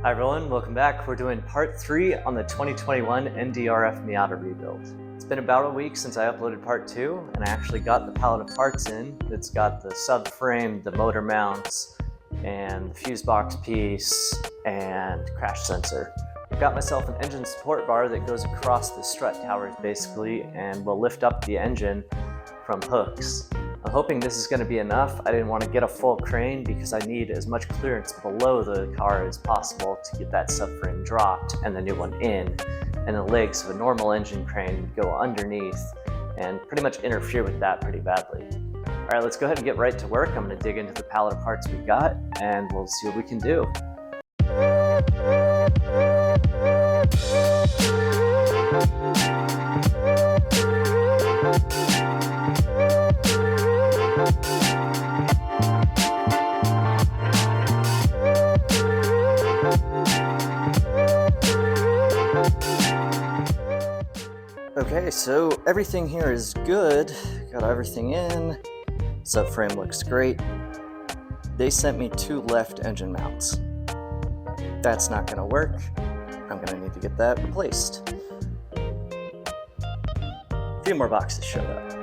Hi everyone, welcome back. We're doing part 3 on the 2021 NDRF Miata rebuild. It's been about a week since I uploaded part 2, and I actually got the pallet of parts in. It's got the subframe, the motor mounts, and the fuse box piece, and crash sensor. I've got myself an engine support bar that goes across the strut towers basically, and will lift up the engine from hooks. I'm hoping this is going to be enough. I didn't want to get a full crane because I need as much clearance below the car as possible to get that subframe dropped and the new one in. And the legs of a normal engine crane would go underneath and pretty much interfere with that pretty badly. All right, let's go ahead and get right to work. I'm going to dig into the pallet of parts we got and we'll see what we can do. Okay, so everything here is good. Got everything in. Subframe looks great. They sent me 2 left engine mounts. That's not gonna work. I'm gonna need to get that replaced. A few more boxes showed up.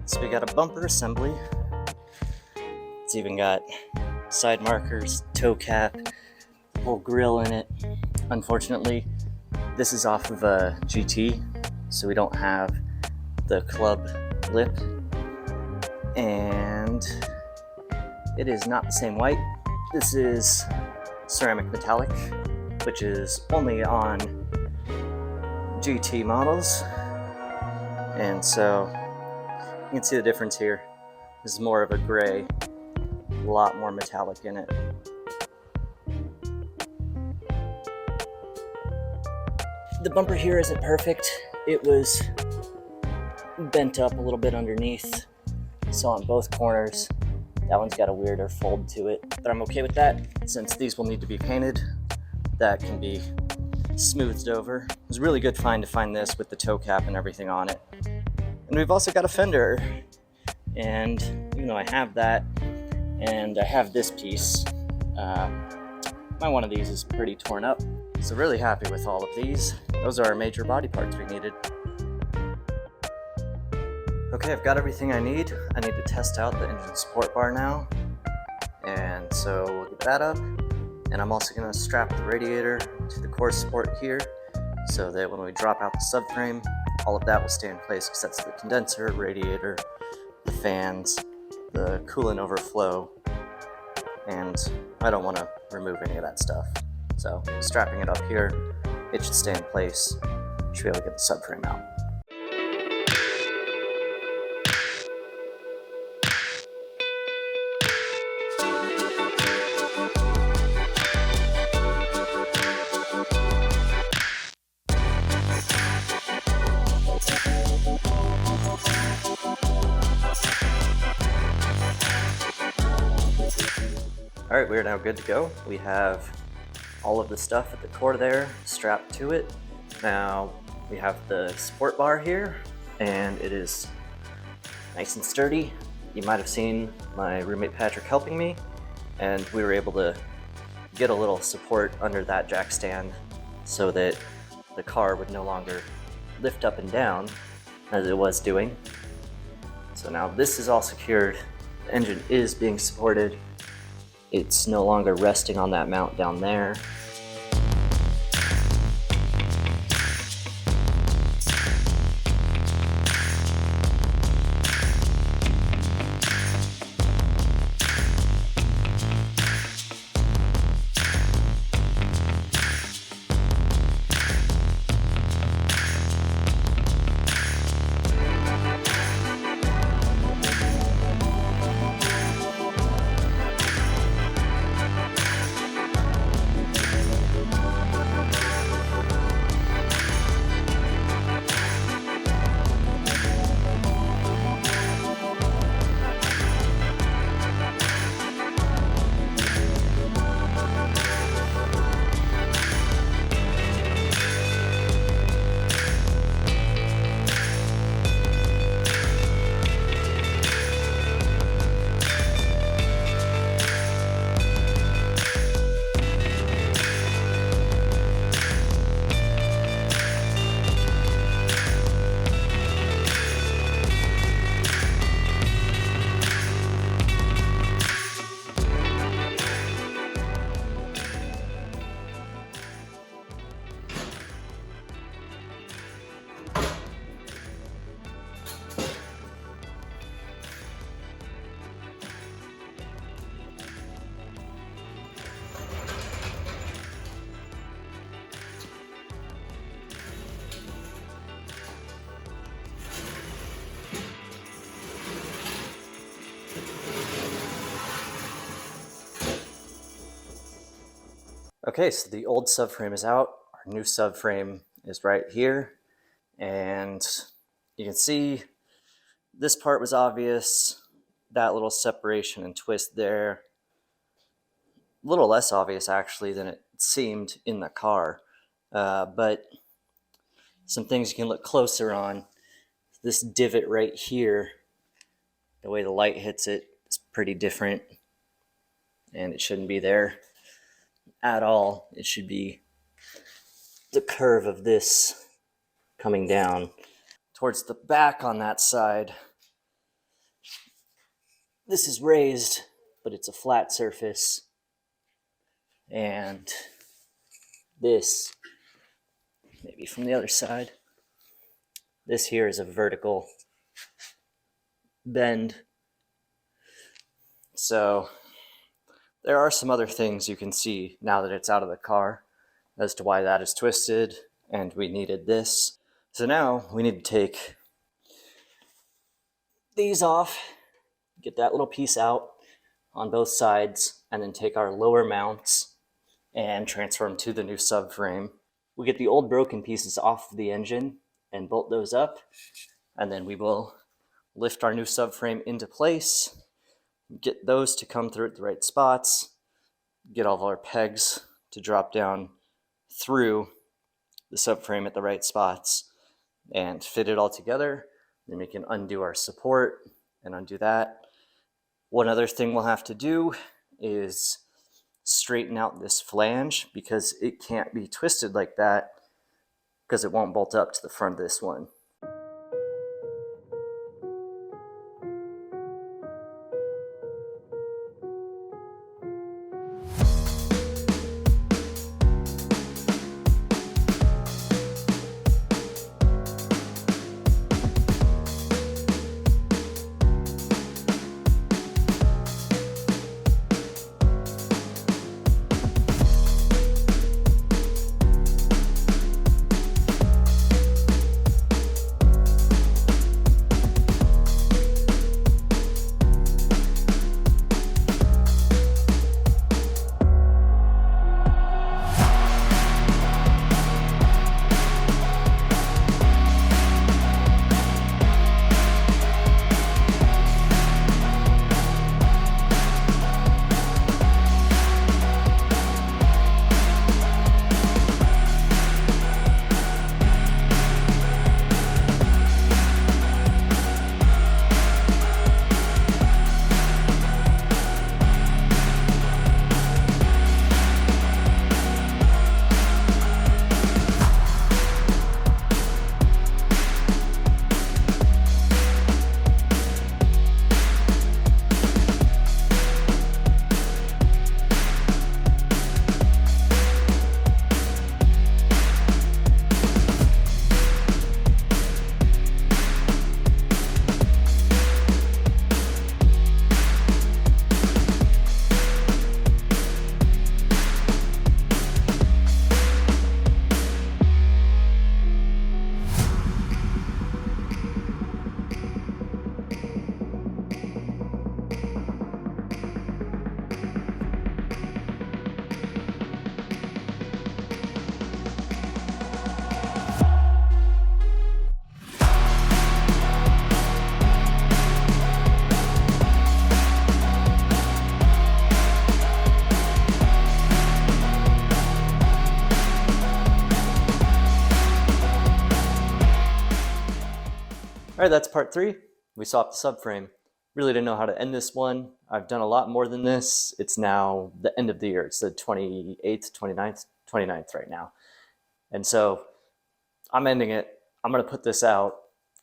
So we got a bumper assembly. It's even got side markers, toe cap, whole grill in it. Unfortunately, this is off of a GT, so we don't have the club lip, and it is not the same white. This is ceramic metallic, which is only on GT models, and so you can see the difference here. This is more of a gray, a lot more metallic in it. The bumper here isn't perfect. It was bent up a little bit underneath, so on both corners. That one's got a weirder fold to it, but I'm okay with that since these will need to be painted. That can be smoothed over. It was a really good find to find this with the toe cap and everything on it. And we've also got a fender, and even though I have that, and I have this piece, my one of these is pretty torn up. So really happy with all of these. Those are our major body parts we needed. Okay, I've got everything I need. I need to test out the engine support bar now. And so we'll get that up. And I'm also gonna strap the radiator to the core support here so that when we drop out the subframe, all of that will stay in place because that's the condenser, radiator, the fans, the coolant overflow, and I don't want to remove any of that stuff. So strapping it up here, it should stay in place. Should be able to get the subframe out. All right, we're now good to go. We have all of the stuff at the core there strapped to it. Now we have the support bar here, and it is nice and sturdy. You might have seen my roommate Patrick helping me, and we were able to get a little support under that jack stand so that the car would no longer lift up and down as it was doing. So now this is all secured. The engine is being supported. It's no longer resting on that mount down there. Okay, so the old subframe is out. Our new subframe is right here. And you can see this part was obvious. That little separation and twist there. A little less obvious actually than it seemed in the car. But some things you can look closer on. This divot right here, the way the light hits it is pretty different. And it shouldn't be there at all. It should be the curve of this coming down towards the back on that side. This is raised, but it's a flat surface. And this, maybe from the other side, this here is a vertical bend. So there are some other things you can see now that it's out of the car as to why that is twisted, and we needed this. So now we need to take these off, get that little piece out on both sides, and then take our lower mounts and transfer them to the new subframe. We get the old broken pieces off the engine and bolt those up, and then we will lift our new subframe into place, get those to come through at the right spots, get all of our pegs to drop down through the subframe at the right spots, and fit it all together. Then we can undo our support and undo that. One other thing we'll have to do is straighten out this flange, because it can't be twisted like that because it won't bolt up to the front of this one. All right, that's part 3. We swapped the subframe. Really didn't know how to end this one. I've done a lot more than this. It's now the end of the year. It's the 28th, 29th right now. And so I'm ending it. I'm going to put this out,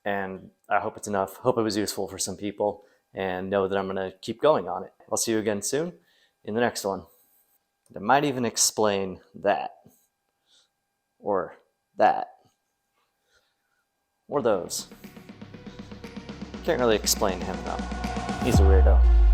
and I hope it's enough. Hope it was useful for some people, and know that I'm going to keep going on it. I'll see you again soon in the next one. I might even explain that, or that, or those. Can't really explain him though. He's a weirdo.